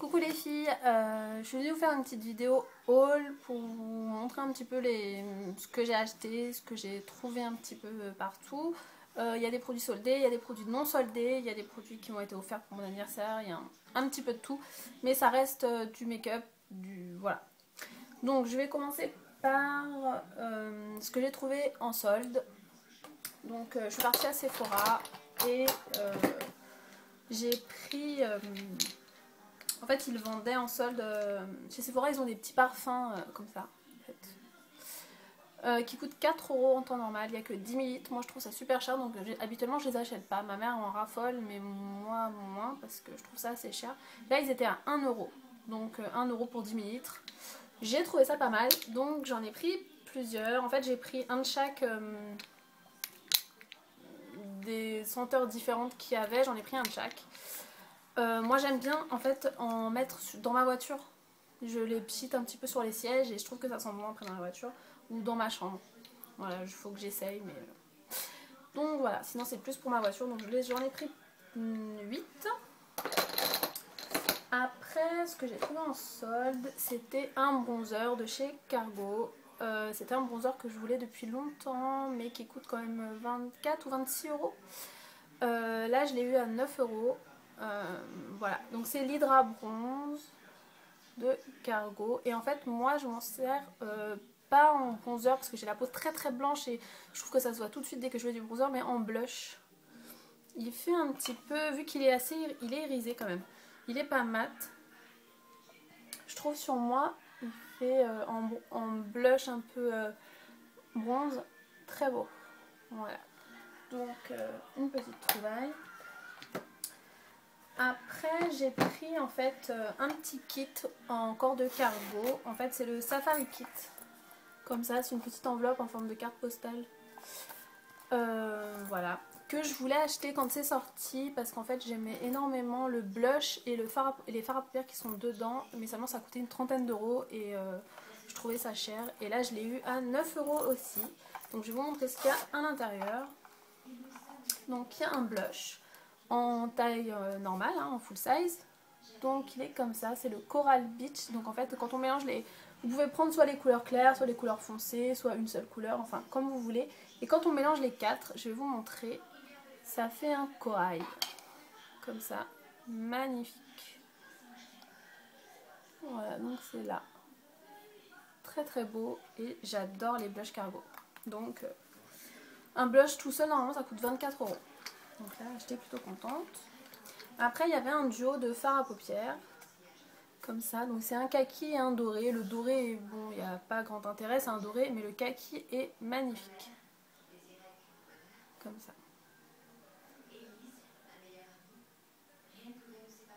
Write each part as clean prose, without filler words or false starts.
Coucou les filles, je suis venue vous faire une petite vidéo haul pour vous montrer un petit peu ce que j'ai acheté, ce que j'ai trouvé un petit peu partout. Il y a des produits soldés, il y a des produits non soldés, il y a des produits qui m'ont été offerts pour mon anniversaire, il y a un petit peu de tout, mais ça reste du make-up, voilà. Donc je vais commencer par ce que j'ai trouvé en solde. Donc je suis partie à Sephora et j'ai pris... en fait, ils vendaient en solde. Chez Sephora, ils ont des petits parfums comme ça, en fait, qui coûtent 4 € en temps normal. Il n'y a que 10 ml. Moi, je trouve ça super cher. Donc, habituellement, je les achète pas. Ma mère en raffole, mais moi, moins, parce que je trouve ça assez cher. Là, ils étaient à 1 €. Donc, 1 € pour 10 ml. J'ai trouvé ça pas mal. Donc, j'en ai pris plusieurs. En fait, j'ai pris un de chaque des senteurs différentes qu'il y avait. J'en ai pris un de chaque. Moi j'aime bien en fait en mettre dans ma voiture. Je les pchite un petit peu sur les sièges et je trouve que ça sent bon après dans la voiture ou dans ma chambre. Voilà, il faut que j'essaye mais... Donc voilà, sinon c'est plus pour ma voiture. Donc j'en ai pris 8. Après ce que j'ai trouvé en solde, c'était un bronzer de chez Cargo. C'était un bronzer que je voulais depuis longtemps mais qui coûte quand même 24 ou 26 €. Là je l'ai eu à 9 €. Voilà, donc c'est l'Hydra Bronze de Cargo. Et en fait, moi je m'en sers pas en bronzer parce que j'ai la peau très très blanche et je trouve que ça se voit tout de suite dès que je mets du bronzer, mais en blush. Il fait un petit peu, vu qu'il est il est irisé quand même. Il est pas mat. Je trouve sur moi, il fait en blush un peu bronze, très beau. Voilà. Donc une petite trouvaille. Après j'ai pris en fait un petit kit encore de Cargo. En fait c'est le Safari Kit. Comme ça, c'est une petite enveloppe en forme de carte postale. Voilà. Que je voulais acheter quand c'est sorti parce qu'en fait j'aimais énormément le blush et les fards à paupières qui sont dedans. Mais seulement ça coûtait une trentaine d'euros et je trouvais ça cher. Et là je l'ai eu à 9 € aussi. Donc je vais vous montrer ce qu'il y a à l'intérieur. Donc il y a un blush en taille normale, hein, en full size. Donc il est comme ça, c'est le Coral Beach. Donc en fait quand on mélange vous pouvez prendre soit les couleurs claires, soit les couleurs foncées, soit une seule couleur, enfin comme vous voulez. Et quand on mélange les quatre, je vais vous montrer, ça fait un corail. Comme ça, magnifique. Voilà, donc c'est là. Très très beau et j'adore les blushs Cargo. Donc un blush tout seul normalement ça coûte 24 €. Donc là j'étais plutôt contente. Après il y avait un duo de fards à paupières. Comme ça, donc c'est un kaki et un doré. Le doré, bon, il n'y a pas grand intérêt, c'est un doré, mais le kaki est magnifique. Comme ça.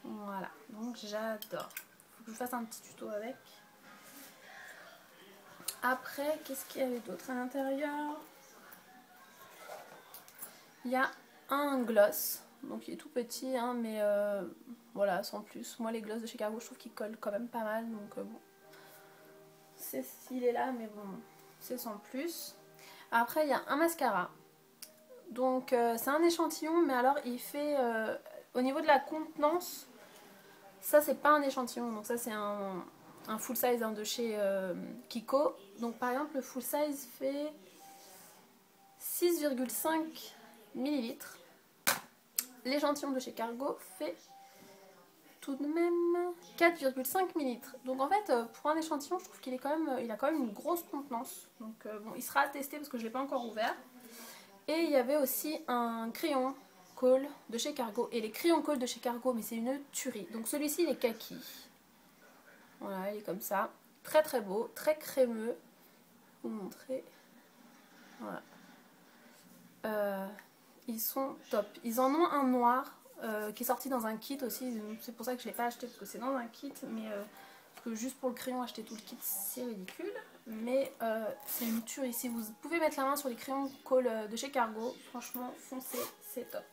Voilà, donc j'adore. Faut que je fasse un petit tuto avec. Après, qu'est-ce qu'il y avait d'autre à l'intérieur? Il y a un gloss. Donc il est tout petit, hein, mais voilà, sans plus. Moi les gloss de chez Cargo, je trouve qu'ils collent quand même pas mal. Donc bon, c'est s'il est là, mais bon, c'est sans plus. Après il y a un mascara. Donc c'est un échantillon, mais alors il fait au niveau de la contenance, ça c'est pas un échantillon, donc ça c'est un full size, hein, de chez Kiko. Donc par exemple le full size fait 6,5 ml. L'échantillon de chez Cargo fait tout de même 4,5 ml. Donc en fait pour un échantillon je trouve qu'il est quand même, il a quand même une grosse contenance. Donc bon, il sera à tester parce que je l'ai pas encore ouvert. Et il y avait aussi un crayon Kohl de chez Cargo. Et les crayons Kohl de chez Cargo, mais c'est une tuerie. Donc celui-ci il est kaki. Voilà, il est comme ça. Très très beau, très crémeux. Je vais vous montrer. Voilà. Ils sont top. Ils en ont un noir qui est sorti dans un kit aussi. C'est pour ça que je ne l'ai pas acheté parce que c'est dans un kit. Mais parce que juste pour le crayon acheter tout le kit c'est ridicule. Mais c'est une tuerie. Si vous pouvez mettre la main sur les crayons Kohl de chez Cargo, franchement foncez, c'est top.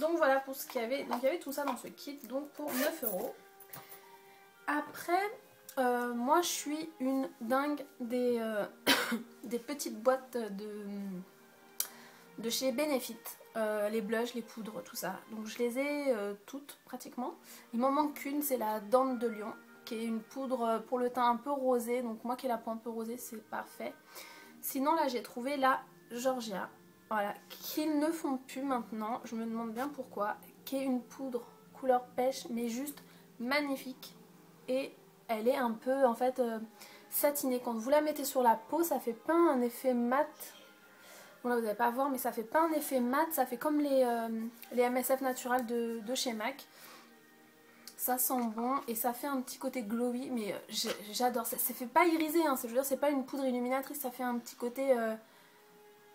Donc voilà pour ce qu'il y avait. Donc il y avait tout ça dans ce kit, donc pour 9 €. Après, moi je suis une dingue des petites boîtes de chez Benefit. les blushs, les poudres, tout ça. Donc je les ai toutes pratiquement. Il m'en manque qu'une, c'est la Dent de Lion, qui est une poudre pour le teint un peu rosé. Donc moi qui ai la peau un peu rosée, c'est parfait. Sinon là j'ai trouvé la Georgia, voilà, qu'ils ne font plus maintenant. Je me demande bien pourquoi. Qui est une poudre couleur pêche, mais juste magnifique. Et elle est un peu en fait satinée. Quand vous la mettez sur la peau, ça fait pas un effet mat. Bon là vous n'allez pas voir, mais ça fait pas un effet mat, ça fait comme les MSF naturels de chez MAC. Ça sent bon et ça fait un petit côté glowy, mais j'adore. Ça fait pas irisé, hein, je veux dire, c'est pas une poudre illuminatrice, ça fait un petit côté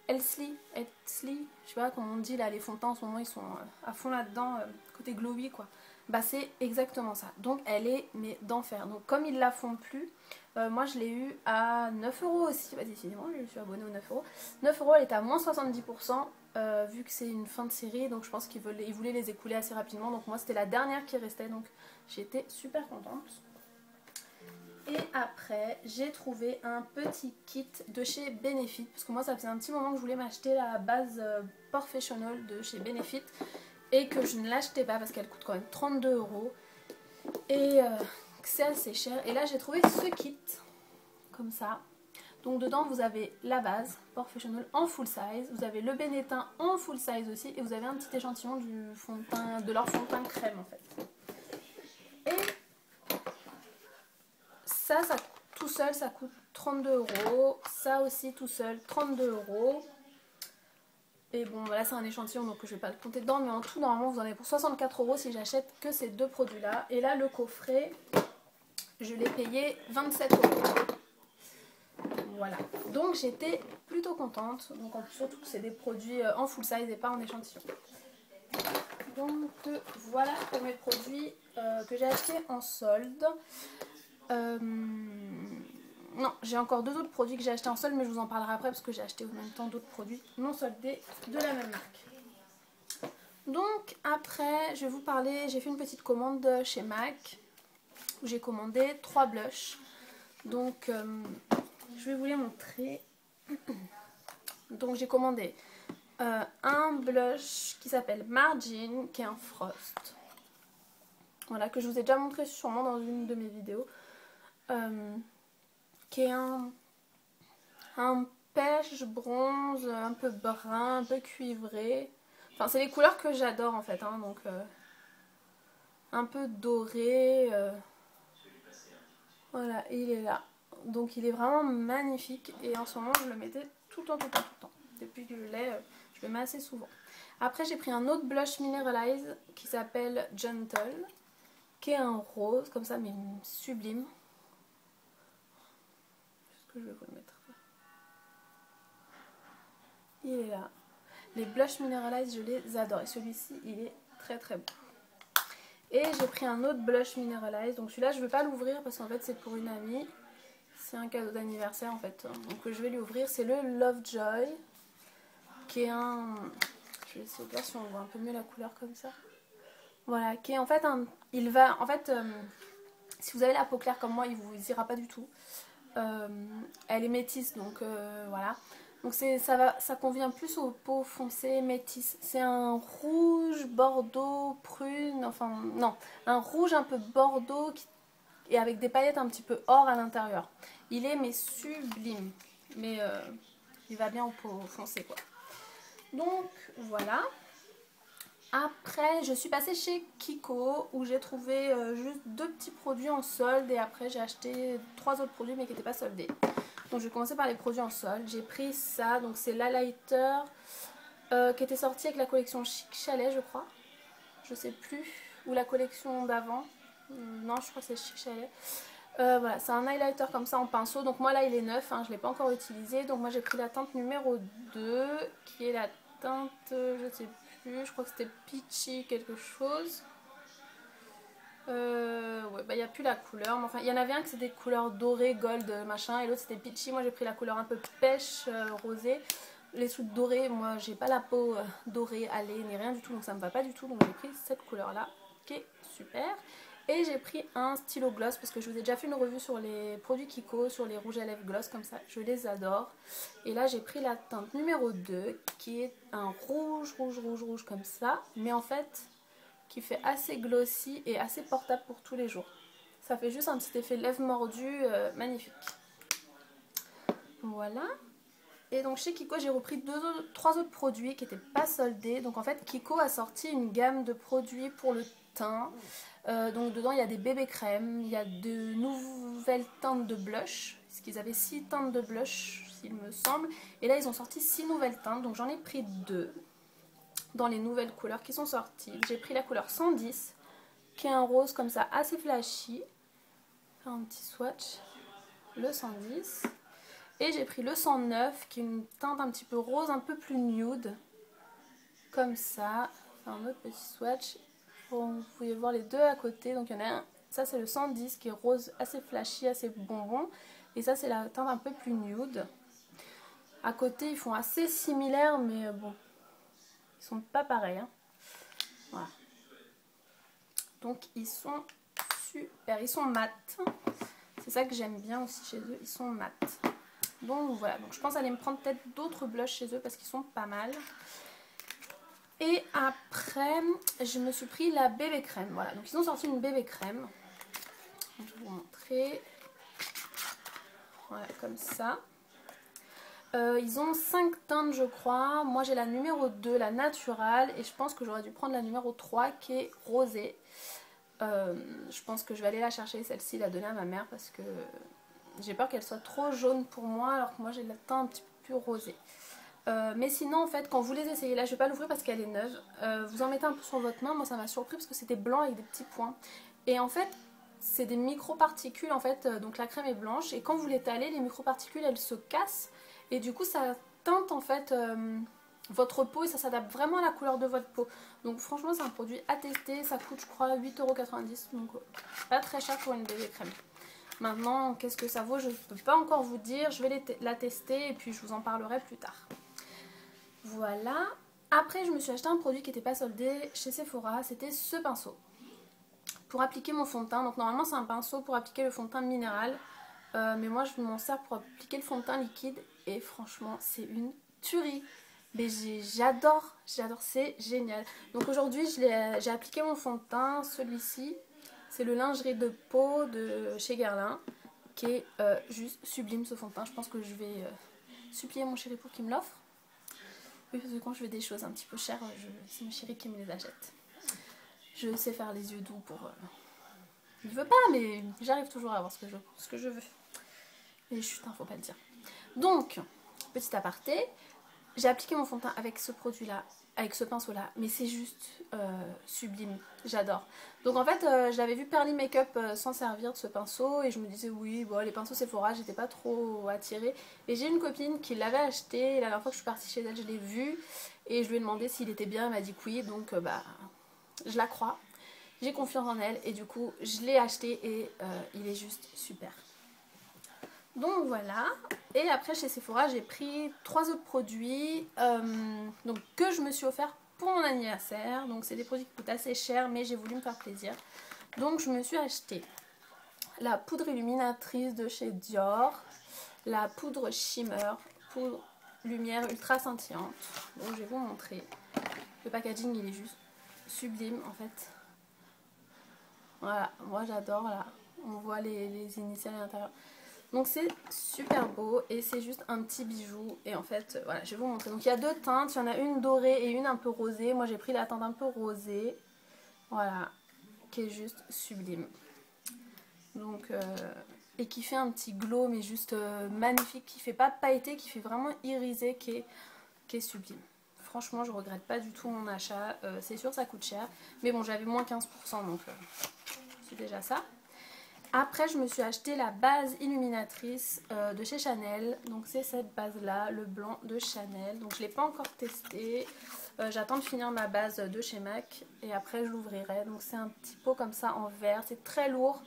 Elsley, je sais pas comment on dit là, les fonds de teint en ce moment ils sont à fond là-dedans, côté glowy quoi. Bah c'est exactement ça, donc elle est mais d'enfer. Donc comme ils la font plus, moi je l'ai eu à 9 € aussi, bah décidément je suis abonnée aux 9 €. 9 € elle est à moins 70%, vu que c'est une fin de série, donc je pense qu'ils voulaient les écouler assez rapidement. Donc moi c'était la dernière qui restait, donc j'étais super contente. Et après j'ai trouvé un petit kit de chez Benefit, parce que moi ça faisait un petit moment que je voulais m'acheter la base Professional de chez Benefit et que je ne l'achetais pas parce qu'elle coûte quand même 32 € et c'est assez cher. Et là j'ai trouvé ce kit comme ça. Donc dedans vous avez la base Professional en full size, vous avez le Benetint en full size aussi, et vous avez un petit échantillon du fond de teint, de leur fond de teint crème en fait. Et ça tout seul ça coûte 32 €, ça aussi tout seul 32 €. Et bon voilà, c'est un échantillon donc je vais pas le compter dedans, mais en tout normalement vous en avez pour 64 € si j'achète que ces deux produits là. Et là le coffret je l'ai payé 27 €. Voilà, donc j'étais plutôt contente, donc surtout que c'est des produits en full size et pas en échantillon. Donc voilà pour mes produits que j'ai achetés en solde. Non, j'ai encore deux autres produits que j'ai achetés en solde, mais je vous en parlerai après parce que j'ai acheté en même temps d'autres produits non soldés de la même marque. Donc après, je vais vous parler, j'ai fait une petite commande chez MAC où j'ai commandé 3 blushs. Donc je vais vous les montrer. Donc j'ai commandé un blush qui s'appelle Margin, qui est un frost. Voilà, que je vous ai déjà montré sûrement dans une de mes vidéos. Qui est un pêche bronze, un peu brun, un peu cuivré. Enfin, c'est les couleurs que j'adore en fait, hein, donc un peu doré. Voilà, et il est là. Donc il est vraiment magnifique et en ce moment je le mettais tout le temps, tout le temps, tout le temps. Depuis que je l'ai, je le mets assez souvent. Après j'ai pris un autre blush Mineralize qui s'appelle Gentle, qui est un rose comme ça mais sublime. Est-ce que je vais vous le mettre? Il est là. Les blushs Mineralize je les adore et celui-ci il est très très beau. Et j'ai pris un autre blush Mineralize, donc celui-là je ne vais pas l'ouvrir parce qu'en fait c'est pour une amie. C'est un cadeau d'anniversaire en fait, donc je vais lui ouvrir. C'est le Lovejoy, qui est un... Je vais essayer de voir si on voit un peu mieux la couleur comme ça. Voilà, qui est en fait un... Il va... En fait, si vous avez la peau claire comme moi, il vous ira pas du tout. Elle est métisse, donc voilà. Donc ça convient plus aux peaux foncées métisses. C'est un rouge, bordeaux, prune, enfin non, un rouge un peu bordeaux et avec des paillettes un petit peu or à l'intérieur. Il est mais sublime, mais il va bien aux peaux foncées quoi. Donc voilà. Après je suis passée chez Kiko où j'ai trouvé juste 2 petits produits en solde et après j'ai acheté 3 autres produits mais qui n'étaient pas soldés. Donc je vais commencer par les produits en solde. J'ai pris ça, donc c'est l'highlighter qui était sorti avec la collection Chic Chalet je crois. Je sais plus, ou la collection d'avant. Non je crois que c'est Chic Chalet. Voilà, c'est un highlighter comme ça en pinceau. Donc moi là il est neuf, hein, je ne l'ai pas encore utilisé. Donc moi j'ai pris la teinte numéro 2 qui est la teinte, je sais plus, je crois que c'était Peachy quelque chose. Ouais, bah il n'y a plus la couleur, mais enfin il y en avait un que c'était des couleurs dorées, gold, machin, et l'autre c'était Peachy. Moi j'ai pris la couleur un peu pêche, rosée. Les trucs dorés, moi j'ai pas la peau dorée, allée, ni rien du tout, donc ça me va pas du tout. Donc j'ai pris cette couleur là qui est super. Et j'ai pris un stylo gloss parce que je vous ai déjà fait une revue sur les produits Kiko, sur les rouges à lèvres gloss comme ça, je les adore. Et là j'ai pris la teinte numéro 2 qui est un rouge comme ça, mais en fait qui fait assez glossy et assez portable pour tous les jours. Ça fait juste un petit effet lèvres mordues magnifique. Voilà. Et donc chez Kiko j'ai repris 3 autres produits qui n'étaient pas soldés. Donc en fait Kiko a sorti une gamme de produits pour le teint. Donc dedans il y a des bébés crèmes, il y a de nouvelles teintes de blush. Parce qu'ils avaient 6 teintes de blush s'il me semble. Et là ils ont sorti 6 nouvelles teintes. Donc j'en ai pris 2 dans les nouvelles couleurs qui sont sorties. J'ai pris la couleur 110 qui est un rose comme ça assez flashy. Un petit swatch. Le 110. Et j'ai pris le 109 qui est une teinte un petit peu rose, un peu plus nude. Comme ça. Un autre petit swatch. Vous pouvez voir les deux à côté. Donc il y en a un. Ça c'est le 110 qui est rose assez flashy, assez bonbon. Et ça c'est la teinte un peu plus nude. À côté ils font assez similaires mais bon. Ils sont pas pareils. Hein. Voilà. Donc ils sont super. Ils sont mat. C'est ça que j'aime bien aussi chez eux. Ils sont mat. Donc voilà, donc je pense aller me prendre peut-être d'autres blushs chez eux parce qu'ils sont pas mal. Et après, je me suis pris la bébé crème. Voilà, donc ils ont sorti une bébé crème. Donc, je vais vous montrer. Voilà, comme ça. Ils ont 5 teintes je crois. Moi j'ai la numéro 2, la naturelle. Et je pense que j'aurais dû prendre la numéro 3 qui est rosée. Je pense que je vais aller la chercher, celle-ci, la donner à ma mère parce que j'ai peur qu'elle soit trop jaune pour moi alors que moi j'ai le teint un petit peu plus rosé. Mais sinon en fait quand vous les essayez, là je vais pas l'ouvrir parce qu'elle est neuve, vous en mettez un peu sur votre main. Moi ça m'a surpris parce que c'était blanc avec des petits points. Et en fait c'est des micro-particules en fait, donc la crème est blanche et quand vous l'étalez les micro-particules elles se cassent et du coup ça teinte en fait votre peau et ça s'adapte vraiment à la couleur de votre peau. Donc franchement c'est un produit à tester, ça coûte je crois 8,90 €, donc pas très cher pour une bébé crème. Maintenant, qu'est-ce que ça vaut, je ne peux pas encore vous dire. Je vais la tester et puis je vous en parlerai plus tard. Voilà. Après, je me suis acheté un produit qui n'était pas soldé chez Sephora. C'était ce pinceau. Pour appliquer mon fond de teint. Donc normalement, c'est un pinceau pour appliquer le fond de teint minéral. Mais moi, je m'en sers pour appliquer le fond de teint liquide. Et franchement, c'est une tuerie. Mais j'adore, c'est génial. Donc aujourd'hui, j'ai appliqué mon fond de teint, celui-ci. C'est le lingerie de peau de chez Guerlain qui est juste sublime ce fond de teint. Je pense que je vais supplier mon chéri pour qu'il me l'offre. Oui, parce que quand je veux des choses un petit peu chères, c'est mon chéri qui me les achète. Je sais faire les yeux doux pour... Il veut pas, mais j'arrive toujours à avoir ce que je veux. Et chut, faut pas le dire. Donc, petit aparté, j'ai appliqué mon fond de teint avec ce produit-là, avec ce pinceau-là, mais c'est juste sublime, j'adore. Donc en fait, j'avais vu Pearly Makeup s'en servir de ce pinceau et je me disais oui, bon, les pinceaux Sephora, j'étais pas trop attirée. Et j'ai une copine qui l'avait acheté, et la dernière fois que je suis partie chez elle, je l'ai vu et je lui ai demandé s'il était bien, elle m'a dit que oui, donc je la crois. J'ai confiance en elle et du coup, je l'ai acheté et il est juste super. Donc voilà, et après chez Sephora j'ai pris 3 autres produits donc, que je me suis offert pour mon anniversaire. Donc c'est des produits qui coûtent assez cher mais j'ai voulu me faire plaisir. Donc je me suis acheté la poudre illuminatrice de chez Dior, la poudre shimmer, poudre lumière ultra scintillante. Donc je vais vous montrer. Le packaging il est juste sublime en fait. Voilà, moi j'adore là. On voit les initiales à l'intérieur. Donc c'est super beau et c'est juste un petit bijou. Et en fait, voilà, je vais vous montrer. Donc il y a 2 teintes, il y en a une dorée et une un peu rosée. Moi j'ai pris la teinte un peu rosée. Voilà, qui est juste sublime. Donc, et qui fait un petit glow mais juste magnifique, qui fait pas pailleté, qui fait vraiment irisé, qui est sublime. Franchement, je regrette pas du tout mon achat. C'est sûr, ça coûte cher. Mais bon, j'avais moins 15%, donc c'est déjà ça. Après, je me suis acheté la base illuminatrice de chez Chanel. Donc c'est cette base-là, le blanc de Chanel. Donc je ne l'ai pas encore testé. J'attends de finir ma base de chez MAC et après je l'ouvrirai. Donc c'est un petit pot comme ça en verre. C'est très lourd.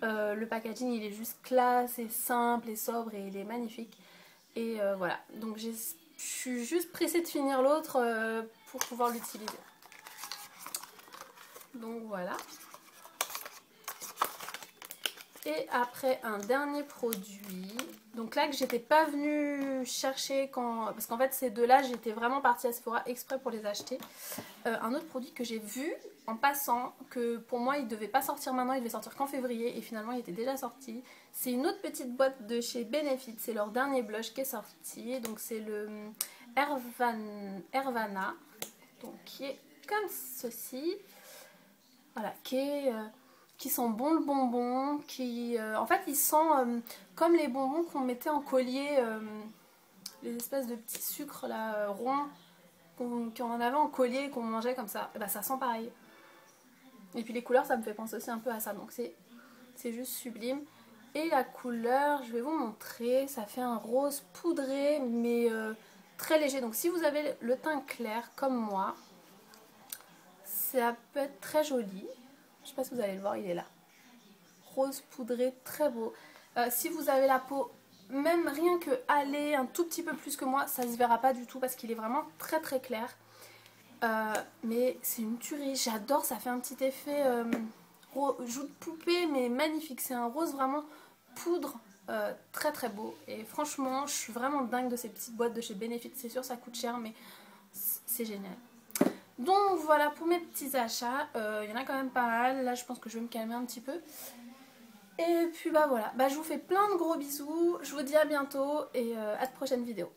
Le packaging il est juste classe et simple et sobre et il est magnifique. Et voilà. Donc je suis juste pressée de finir l'autre pour pouvoir l'utiliser. Donc voilà. Et après un dernier produit, donc là que j'étais pas venue chercher parce qu'en fait ces deux-là j'étais vraiment partie à Sephora exprès pour les acheter. Un autre produit que j'ai vu en passant, que pour moi il devait pas sortir maintenant, il devait sortir qu'en février et finalement il était déjà sorti. C'est une autre petite boîte de chez Benefit, c'est leur dernier blush qui est sorti, donc c'est le Hervana, donc qui est comme ceci, voilà, qui sent bon le bonbon, en fait il sent comme les bonbons qu'on mettait en collier, les espèces de petits sucres là ronds qu'on en avait en collier et qu'on mangeait comme ça, et bah, ça sent pareil. Et puis les couleurs ça me fait penser aussi un peu à ça, donc c'est juste sublime. Et la couleur, je vais vous montrer, ça fait un rose poudré mais très léger, donc si vous avez le teint clair comme moi, ça peut être très joli. Je sais pas si vous allez le voir, il est là. Rose poudré, très beau. Si vous avez la peau, même rien que aller un tout petit peu plus que moi, ça se verra pas du tout parce qu'il est vraiment très très clair. Mais c'est une tuerie, j'adore, ça fait un petit effet joue de poupée mais magnifique. C'est un rose vraiment poudre, très très beau. Et franchement, je suis vraiment dingue de ces petites boîtes de chez Benefit. C'est sûr ça coûte cher mais c'est génial. Donc voilà pour mes petits achats, il y en a quand même pas mal, là je pense que je vais me calmer un petit peu. Et puis bah voilà, je vous fais plein de gros bisous, je vous dis à bientôt et à de prochaines vidéos.